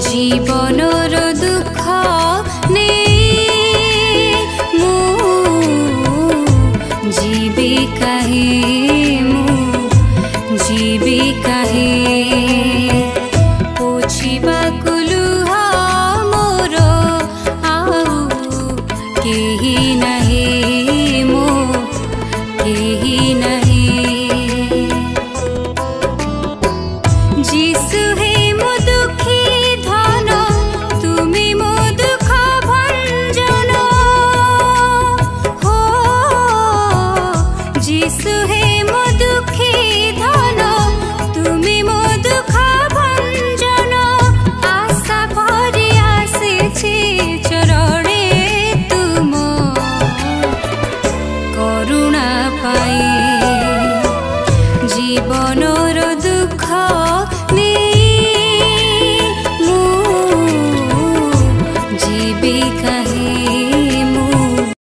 जीवनर दुख ने मु जीवी कहे जीवी कहे पोछिबा लुह मोर आउ केही नहीं मो केही नहीं जीसु हे मो दुखी धन तुमी मो दुख भंजन हो जीसु हे मो दुखी धन तुमी मो दुख भंजन आशा भरी आसीछि चरणे तुम करुणा पाई जीवनर दुख ने मु जीवी कहे